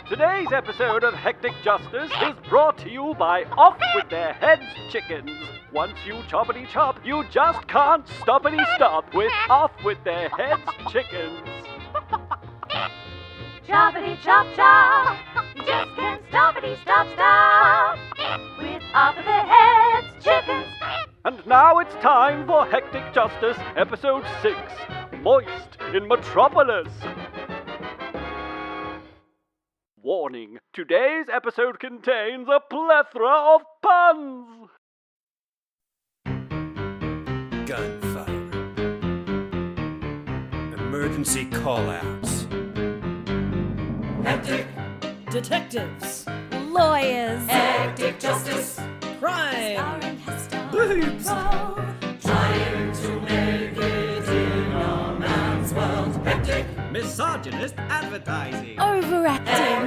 Today's episode of Hectic Justice is brought to you by Off With Their Heads Chickens. Once you choppity chop, you just can't stoppity stop with Off With Their Heads Chickens. Choppity chop chop, you just can't stoppity stop with Off With Their Heads Chickens. And now it's time for Hectic Justice, Episode 6, Moist in Metropolis. Warning, today's episode contains a plethora of puns. Gunfire. Emergency call-outs. Hectic. Detectives. Lawyers. Hectic justice. Crime. Starring Hester. Boobs. Trying to make it in a man's world. Hectic. Misogynist advertising. Overacting.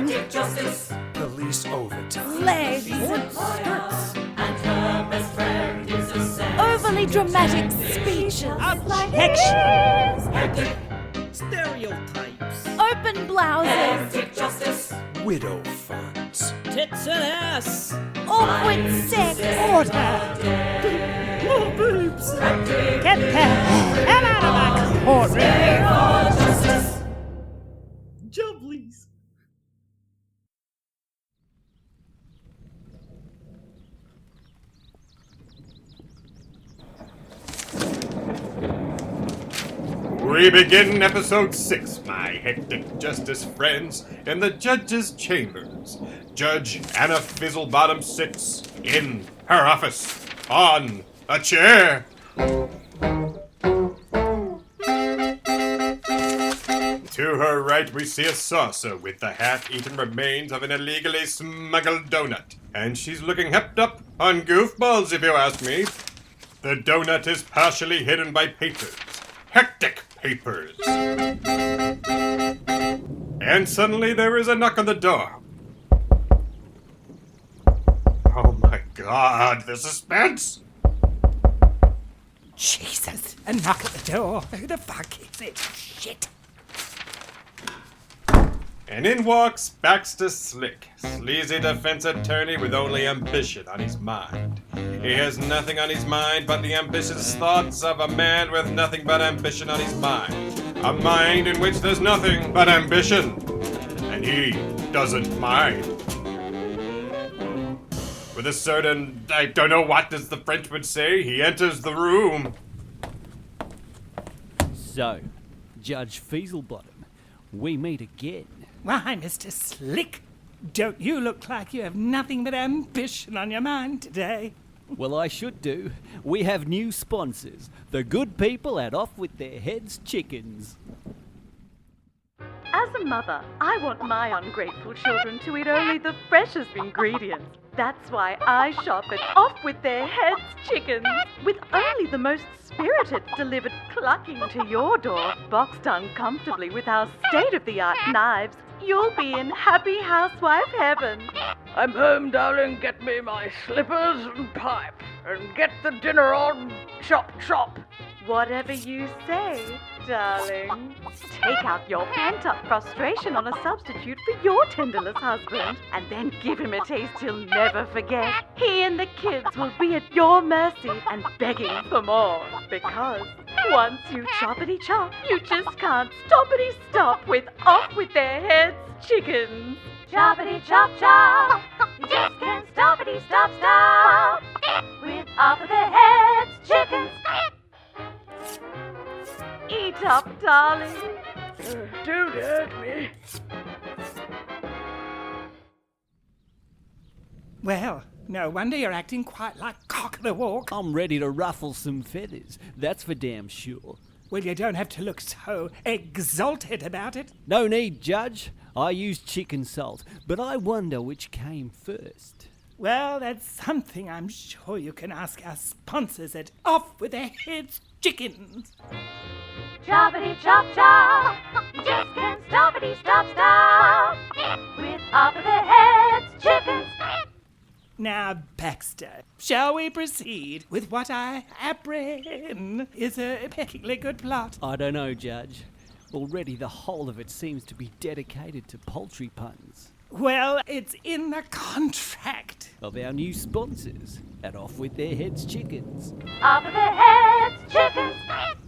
Hectic justice. Police overtime. Legs. Skirts. And her best friend is a sex. Overly dramatic speeches. Objection. Hectic. Stereotypes. Open blouses. Hectic justice. Widow funds. Tits and ass. Awkward sex. More boobs. Get the hell out of my courtroom. Justice. Jump, please. We begin episode 6, my hectic justice friends, in the judge's chambers. Judge Anna Feazlebottom sits in her office on a chair. To her right, we see a saucer with the half-eaten remains of an illegally smuggled donut. And she's looking hepped up on goofballs, if you ask me. The donut is partially hidden by papers. Hectic papers. And suddenly there is a knock on the door. Oh my God, the suspense! Jesus, a knock at the door. Who the fuck is it? Shit. And in walks Baxter Slick, sleazy defense attorney with only ambition on his mind. He has nothing on his mind but the ambitious thoughts of a man with nothing but ambition on his mind. A mind in which there's nothing but ambition. And he doesn't mind. With a certain, I don't know what does the French would say, he enters the room. So, Judge Feazlebottom, we meet again. Why, Mr. Slick, don't you look like you have nothing but ambition on your mind today? Well, I should do. We have new sponsors, the good people at Off With Their Heads Chickens. As a mother, I want my ungrateful children to eat only the freshest ingredients. That's why I shop at Off With Their Heads Chickens, with only the most spirited delivered clucking to your door, boxed uncomfortably with our state-of-the-art knives. You'll be in happy housewife heaven. I'm home, darling. Get me my slippers and pipe, and get the dinner on. Chop, chop. Whatever you say, darling. Take out your pent-up frustration on a substitute for your tenderless husband, and then give him a taste he'll never forget. He and the kids will be at your mercy and begging for more, because once you choppity chop, you just can't stoppity stop with Off With Their Heads Chickens. Choppity chop chop, you just can't stoppity stop with Off With Their Heads Chickens. Eat up, darling. Don't hurt me. Well, no wonder you're acting quite like cock of the walk. I'm ready to ruffle some feathers, that's for damn sure. Well, you don't have to look so exalted about it. No need, Judge. I used chicken salt, but I wonder which came first. Well, that's something I'm sure you can ask our sponsors at Off With Their Heads Chickens. Choppity chop chop, you just can't stoppity stop with Off With Their Heads Chickens. Now, Baxter, shall we proceed with what I apprehend is a peckingly good plot? I don't know, Judge. Already the whole of it seems to be dedicated to poultry puns. Well, it's in the contract. Of our new sponsors at Off With Their Heads Chickens. Off with their heads, chickens.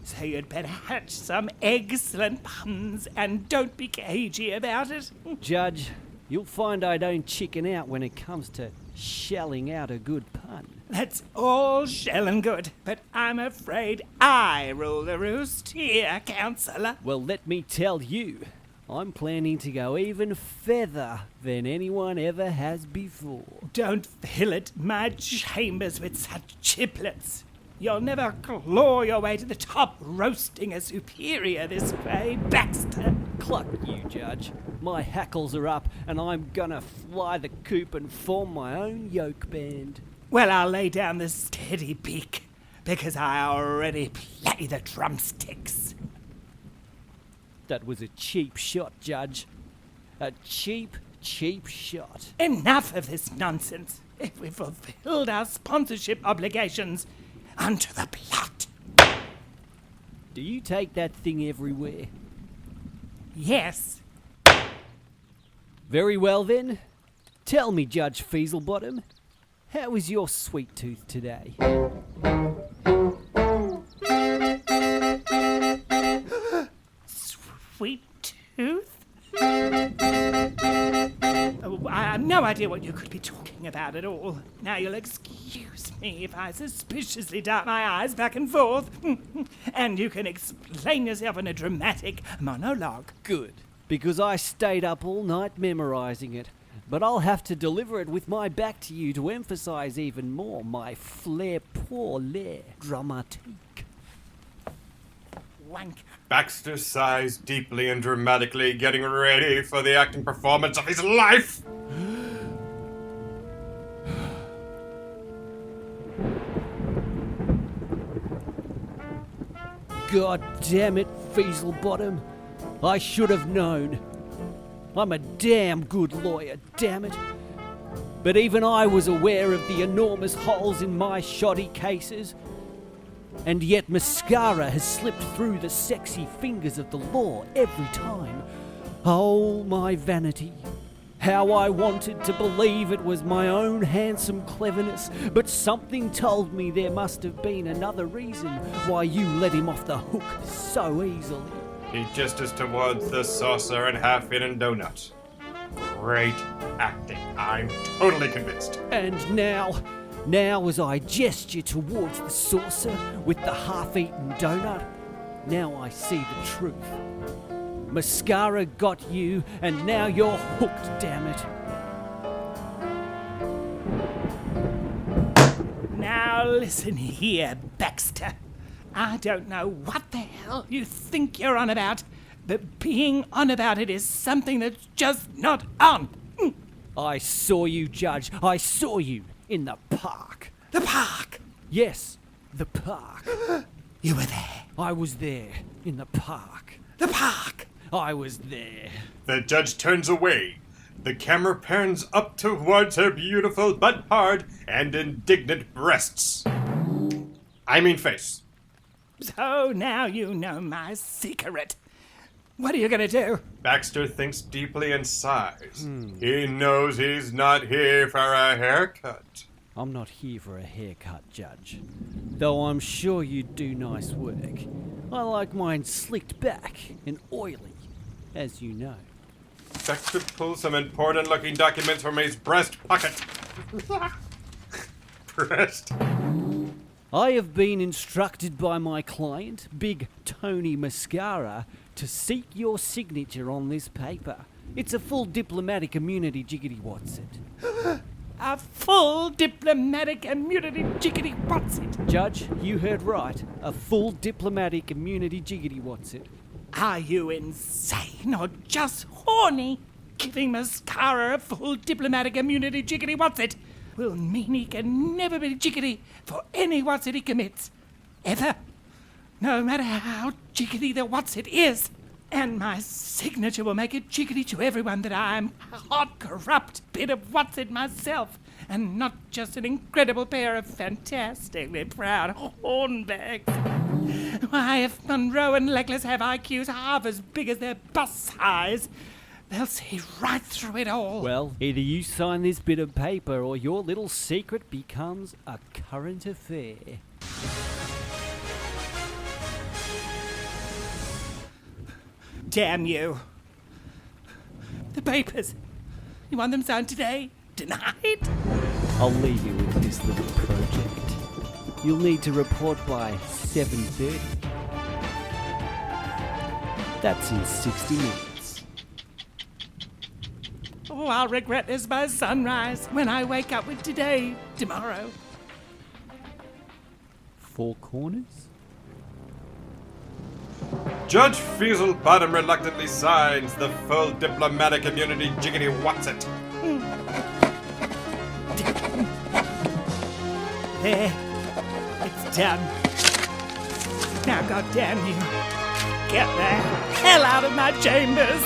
So you'd better hatch some excellent puns and don't be cagey about it. Judge, you'll find I don't chicken out when it comes to shelling out a good pun. That's all shell and good, but I'm afraid I rule the roost here, Councillor. Well, let me tell you, I'm planning to go even further than anyone ever has before. Don't fill it my chambers with such chiplets. You'll never claw your way to the top roasting a superior this way, Baxter. Cluck you, Judge. My hackles are up and I'm gonna fly the coop and form my own yoke band. Well, I'll lay down the steady beak, because I already play the drumsticks. That was a cheap shot, Judge. A cheap shot. Enough of this nonsense. If we've fulfilled our sponsorship obligations, onto the plot. Do you take that thing everywhere? Yes. Very well then. Tell me, Judge Feazlebottom, how is your sweet tooth today? Sweet tooth? Oh, I have no idea what you could be talking about at all. Now you'll excuse me if I suspiciously dart my eyes back and forth. And you can explain yourself in a dramatic monologue. Good, because I stayed up all night memorising it. But I'll have to deliver it with my back to you to emphasise even more my flair pour l'air dramatique. Wank. Baxter sighs deeply and dramatically, getting ready for the acting performance of his life. God damn it, Feazlebottom. I should have known. I'm a damn good lawyer, damn it. But even I was aware of the enormous holes in my shoddy cases. And yet mascara has slipped through the sexy fingers of the law every time. Oh, my vanity. How I wanted to believe it was my own handsome cleverness, but something told me there must have been another reason why you let him off the hook so easily. He gestures towards the saucer and half-eaten donut. Great acting. I'm totally convinced. And now as I gesture towards the saucer with the half-eaten donut, now I see the truth. Mascara got you, and now you're hooked, damn it. Now listen here, Baxter. I don't know what the hell you think you're on about, but being on about it is something that's just not on. I saw you, Judge. I saw you in the park. The park? Yes, the park. You were there. I was there in the park. The park? I was there. The judge turns away. The camera pans up towards her beautiful but hard and indignant breasts. I mean face. So now you know my secret. What are you gonna do? Baxter thinks deeply and sighs. He knows he's not here for a haircut. I'm not here for a haircut, Judge. Though I'm sure you do nice work. I like mine slicked back and oily, as you know. Baxter pulls some important-looking documents from his breast pocket. Breast. I have been instructed by my client, Big Tony Mascara, to seek your signature on this paper. It's a full diplomatic immunity jiggity what's it. A full diplomatic immunity jiggity what's it? Judge, you heard right. A full diplomatic immunity jiggity what's it. Are you insane or just horny? Giving Mascara a full diplomatic immunity jiggity what's it will mean he can never be jiggity for any what's it he commits. Ever. No matter how jiggity the what's it is. And my signature will make it jiggity to everyone that I'm a hot, corrupt bit of what's it myself, and not just an incredible pair of fantastically proud hornbags. Why, if Monroe and Legless have IQs half as big as their bus size, They'll see right through it all. Well, either you sign this bit of paper or your little secret becomes a current affair. Damn you. The papers. You want them signed today? Tonight? I'll leave you with this little project. You'll need to report by 7:30. That's in 60 minutes. Oh, I'll regret this by sunrise when I wake up with today, tomorrow. 4 corners? Judge Feazlebottom reluctantly signs the full diplomatic immunity jiggity what's-it. There. It's done. Now, goddamn you. Get the hell out of my chambers.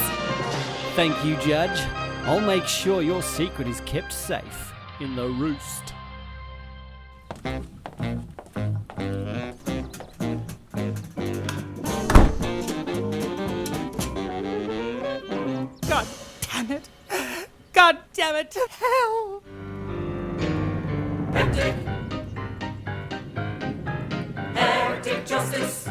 Thank you, Judge. I'll make sure your secret is kept safe in the roost. God damn it. God damn it to hell. Hectic justice.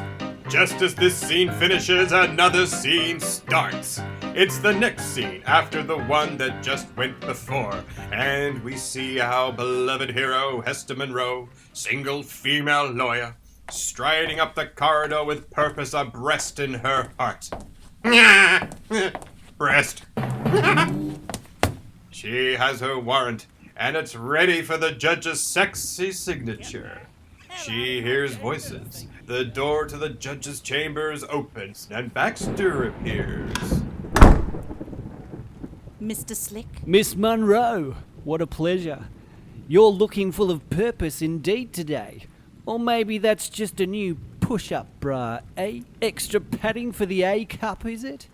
Just as this scene finishes, another scene starts. It's the next scene after the one that just went before, and we see our beloved hero, Hester Monroe, single female lawyer, striding up the corridor with purpose abreast in her heart. Breast. She has her warrant, and it's ready for the judge's sexy signature. She hears voices. The door to the judge's chambers opens, and Baxter appears. Mr. Slick? Miss Monroe, what a pleasure. You're looking full of purpose indeed today. Or maybe that's just a new push-up bra, eh? Extra padding for the A cup, is it?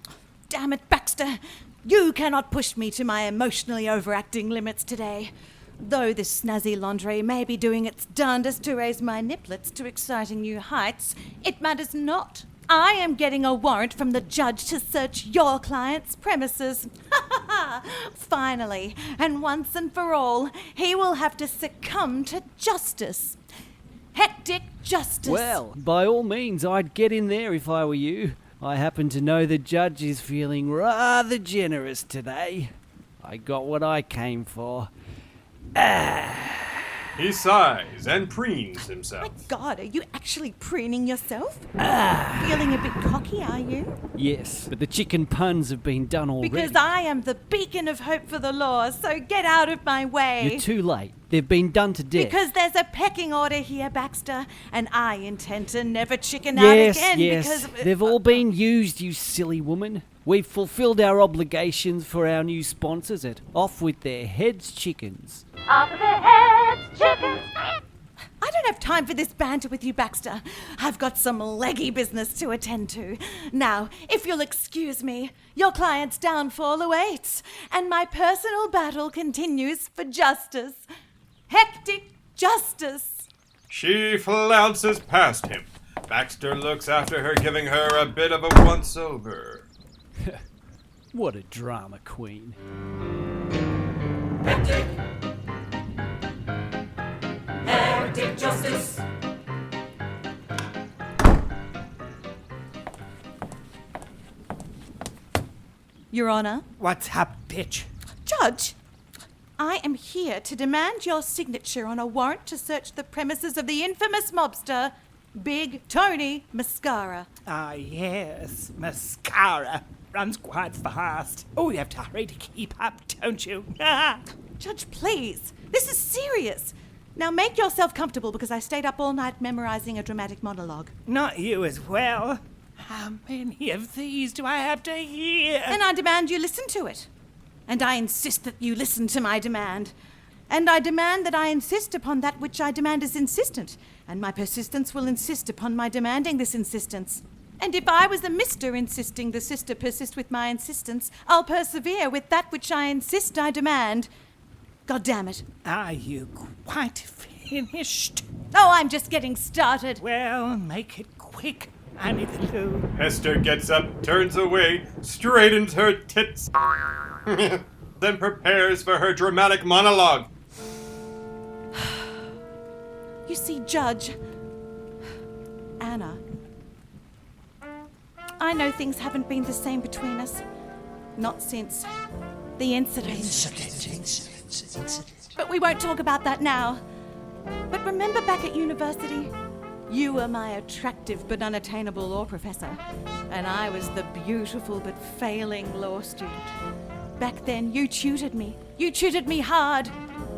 Damn it, Baxter! You cannot push me to my emotionally overacting limits today. Though this snazzy lingerie may be doing its darndest to raise my niplets to exciting new heights, it matters not. I am getting a warrant from the judge to search your client's premises. Finally, and once and for all, he will have to succumb to justice. Hectic justice. Well, by all means, I'd get in there if I were you. I happen to know the judge is feeling rather generous today. I got what I came for. He sighs and preens himself. My God, are you actually preening yourself? Feeling a bit cocky, are you? Yes, but the chicken puns have been done already. Because I am the beacon of hope for the law, so get out of my way. You're too late. They've been done to death. Because there's a pecking order here, Baxter, and I intend to never chicken out again because... They've all been used, you silly woman. We've fulfilled our obligations for our new sponsors at Off With Their Heads Chickens. Off with their heads, chickens. I don't have time for this banter with you, Baxter. I've got some leggy business to attend to. Now, if you'll excuse me, your client's downfall awaits, and my personal battle continues for justice. Hectic justice. She flounces past him. Baxter looks after her, giving her a bit of a once-over. What a drama queen. Hectic justice. Your Honor. What's up, bitch? Judge, I am here to demand your signature on a warrant to search the premises of the infamous mobster, Big Tony Mascara. Ah, yes, mascara. Runs quite fast. Oh, you have to hurry to keep up, don't you? Judge, please. This is serious. Now make yourself comfortable because I stayed up all night memorizing a dramatic monologue. Not you as well. How many of these do I have to hear? And I demand you listen to it. And I insist that you listen to my demand. And I demand that I insist upon that which I demand is insistent. And my persistence will insist upon my demanding this insistence. And if I was the Mr. insisting the sister persist with my insistence, I'll persevere with that which I insist I demand. God damn it. Are you quite finished? Oh, I'm just getting started. Well, make it quick. I need the loo. Hester gets up, turns away, straightens her tits, then prepares for her dramatic monologue. You see, Judge, Anna, I know things haven't been the same between us. Not since the incident. But we won't talk about that now. But remember back at university? You were my attractive but unattainable law professor, and I was the beautiful but failing law student. Back then, you tutored me. You tutored me hard.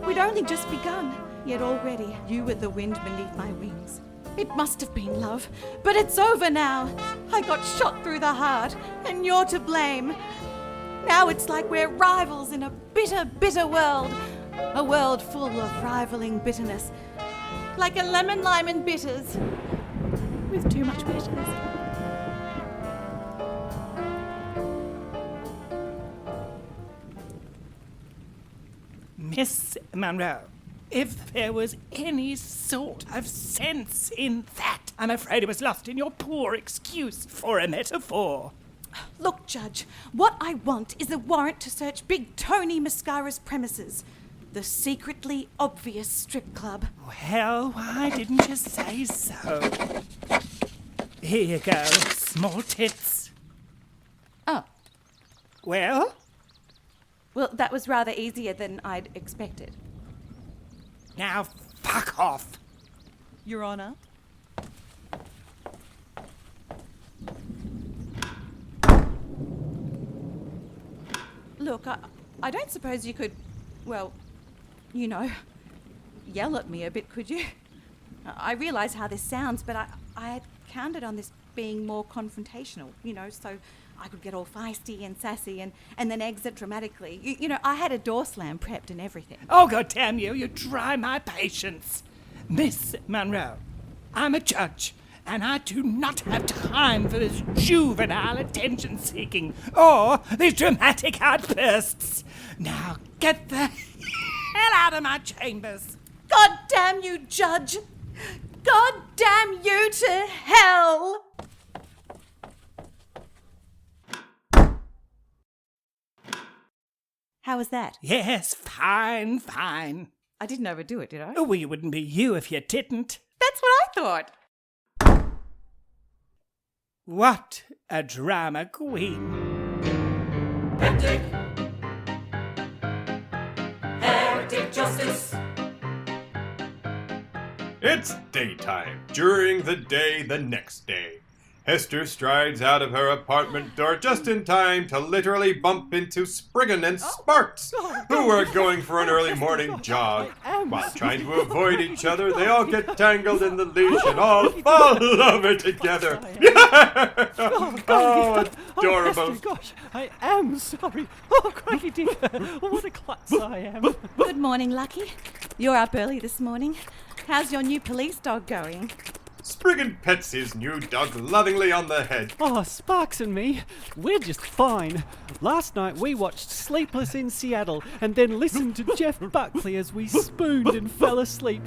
We'd only just begun, yet already you were the wind beneath my wings. It must have been love, but it's over now. I got shot through the heart, and you're to blame. Now it's like we're rivals in a bitter, bitter world. A world full of rivaling bitterness. Like a lemon, lime and bitters. With too much bitters. Miss Monroe, if there was any sort of sense in that, I'm afraid it was lost in your poor excuse for a metaphor. Look, Judge, what I want is a warrant to search Big Tony Mascara's premises. The secretly obvious strip club. Well, why didn't you say so? Here you go, small tits. Oh. Well? Well, that was rather easier than I'd expected. Now, fuck off. Your Honour. Look, I don't suppose you could, well, you know, yell at me a bit, could you? I realise how this sounds, but I had counted on this being more confrontational, you know, so I could get all feisty and sassy and then exit dramatically. You know, I had a door slam prepped and everything. Oh, God damn you, you try my patience. Miss Monroe, I'm a judge, and I do not have time for this juvenile attention-seeking or these dramatic outbursts. Now get the hell out of my chambers. God damn you, Judge! God damn you to hell! How was that? Yes, fine, fine. I didn't overdo it, did I? Oh, well, you wouldn't be you if you didn't. That's what I thought. What a drama queen. Hectic. Hectic justice. It's daytime. During the day, the next day. Hester strides out of her apartment door just in time to literally bump into Spriggan and Sparks, who are going for an early morning jog. While trying to avoid each other, they all get tangled in the leash and all fall over together. Oh, adorable. Hester, gosh, I am sorry. Oh, crikey dear. What a klutz I am. Good morning, Lucky. You're up early this morning. How's your new police dog going? Spriggan pets his new dog lovingly on the head. Oh, Sparks and me, we're just fine. Last night we watched Sleepless in Seattle and then listened to Jeff Buckley as we spooned and fell asleep.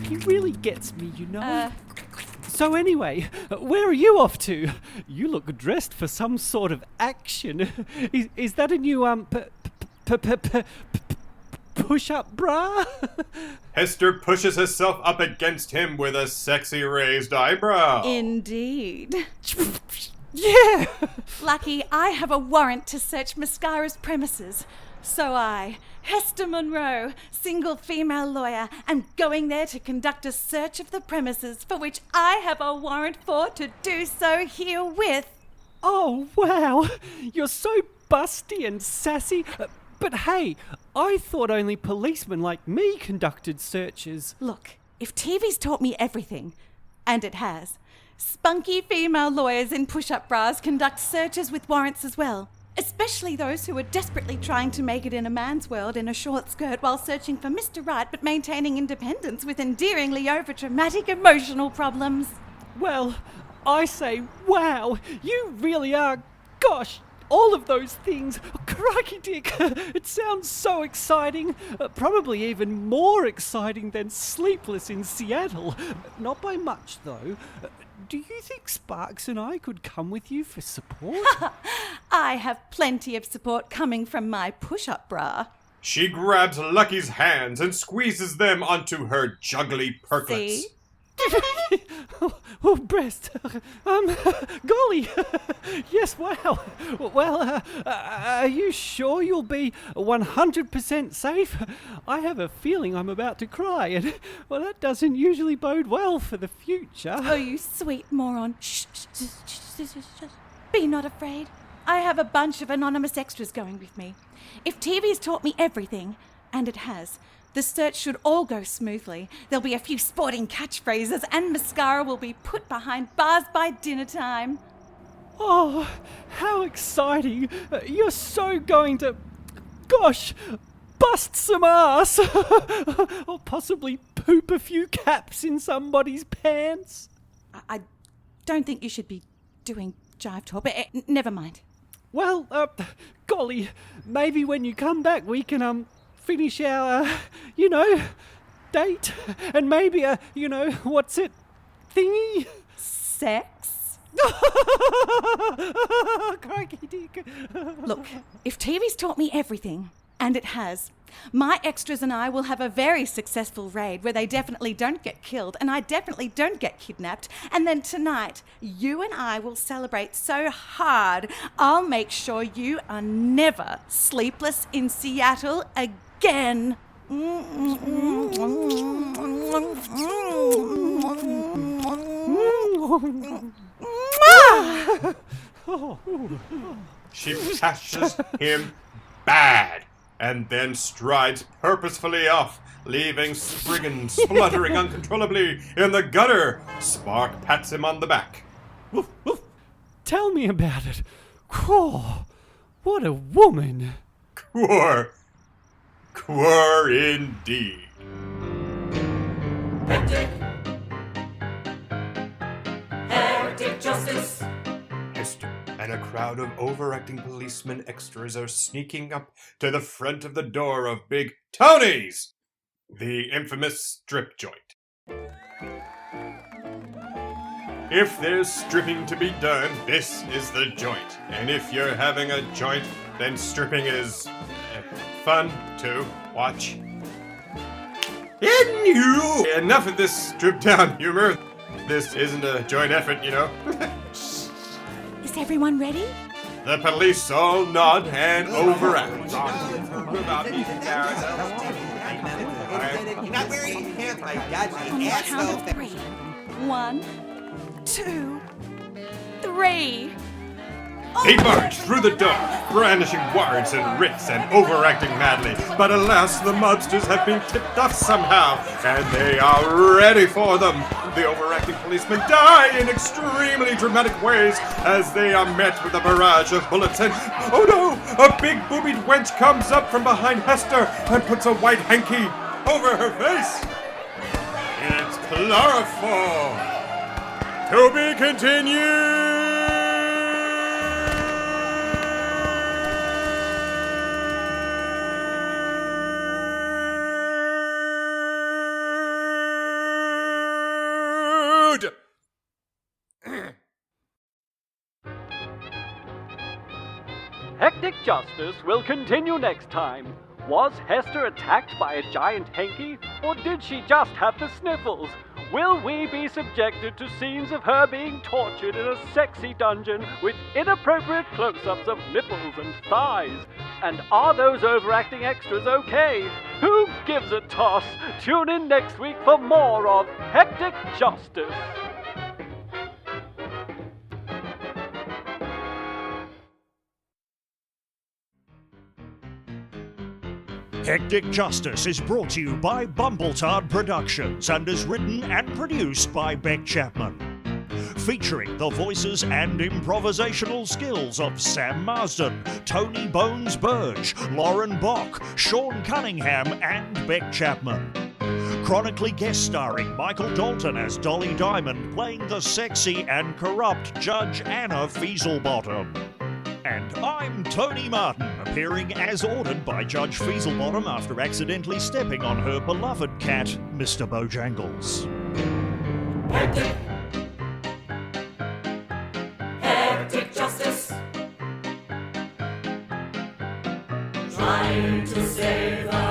He really gets me, you know. So anyway, where are you off to? You look dressed for some sort of action. Is that a new, push-up bra? Hester pushes herself up against him with a sexy raised eyebrow. Indeed. Yeah! Lucky, I have a warrant to search Mascara's premises. So I, Hester Monroe, single female lawyer, am going there to conduct a search of the premises for which I have a warrant for to do so herewith. Oh, wow! You're so busty and sassy. But hey, I thought only policemen like me conducted searches. Look, if TV's taught me everything, and it has, spunky female lawyers in push-up bras conduct searches with warrants as well. Especially those who are desperately trying to make it in a man's world in a short skirt while searching for Mr. Right but maintaining independence with endearingly over-dramatic emotional problems. Well, I say, wow, you really are, gosh, all of those things. Oh, crikey dick, it sounds so exciting. Probably even more exciting than Sleepless in Seattle. Not by much, though. do you think Sparks and I could come with you for support? I have plenty of support coming from my push-up bra. She grabs Lucky's hands and squeezes them onto her juggly perklets. See? Oh, breast. Golly. Yes, wow. Well, are you sure you'll be 100% safe? I have a feeling I'm about to cry, and, well, that doesn't usually bode well for the future. Oh, you sweet moron. Shh, shh, shh, shh, shh, shh. Be not afraid. I have a bunch of anonymous extras going with me. If TV's taught me everything, and it has, the search should all go smoothly. There'll be a few sporting catchphrases, and mascara will be put behind bars by dinner time. Oh, how exciting. You're so going to, gosh, bust some ass. Or possibly poop a few caps in somebody's pants. I don't think you should be doing jive talk, but never mind. Well, golly, maybe when you come back we can, finish our, date. And maybe what's it, thingy? Sex? Crikey dick. Look, if TV's taught me everything, and it has, my extras and I will have a very successful raid where they definitely don't get killed and I definitely don't get kidnapped. And then tonight, you and I will celebrate so hard, I'll make sure you are never sleepless in Seattle again. She passes him bad, and then strides purposefully off, leaving Spriggan spluttering uncontrollably in the gutter. Spark pats him on the back. Woof, woof. Tell me about it. Oh, what a woman. Quar indeed. Hectic justice. Hester and a crowd of overacting policemen extras are sneaking up to the front of the door of Big Tony's, the infamous strip joint. If there's stripping to be done, this is the joint. And if you're having a joint, then stripping is fun to watch. And you! Enough of this stripped down humor. This isn't a joint effort, you know. Is everyone ready? The police all nod and overact. You're not wearing your pants, my dodgy On the count of 3. 1, 2, 3. They march through the door, brandishing warrants and writs and overacting madly. But alas, the mobsters have been tipped off somehow, and they are ready for them. The overacting policemen die in extremely dramatic ways as they are met with a barrage of bullets and, oh no, a big boobied wench comes up from behind Hester and puts a white hanky over her face. It's chloroform. To be continued. Hectic Justice will continue next time. Was Hester attacked by a giant hanky, or did she just have the sniffles? Will we be subjected to scenes of her being tortured in a sexy dungeon with inappropriate close-ups of nipples and thighs? And are those overacting extras okay? Who gives a toss? Tune in next week for more of Hectic Justice. Hectic Justice is brought to you by Bumbletard Productions and is written and produced by Bek Chapman. Featuring the voices and improvisational skills of Sam Marzden, Tony Bones Burge, Lauren Bock, Sean Cunningham, and Bek Chapman. Chronically guest starring Michael Dalton as Dolly Diamond, playing the sexy and corrupt Judge Anna Feazlebottom. And I'm Tony Martin, appearing as ordered by Judge Feazlebottom after accidentally stepping on her beloved cat, Mr. Bojangles. trying to save us.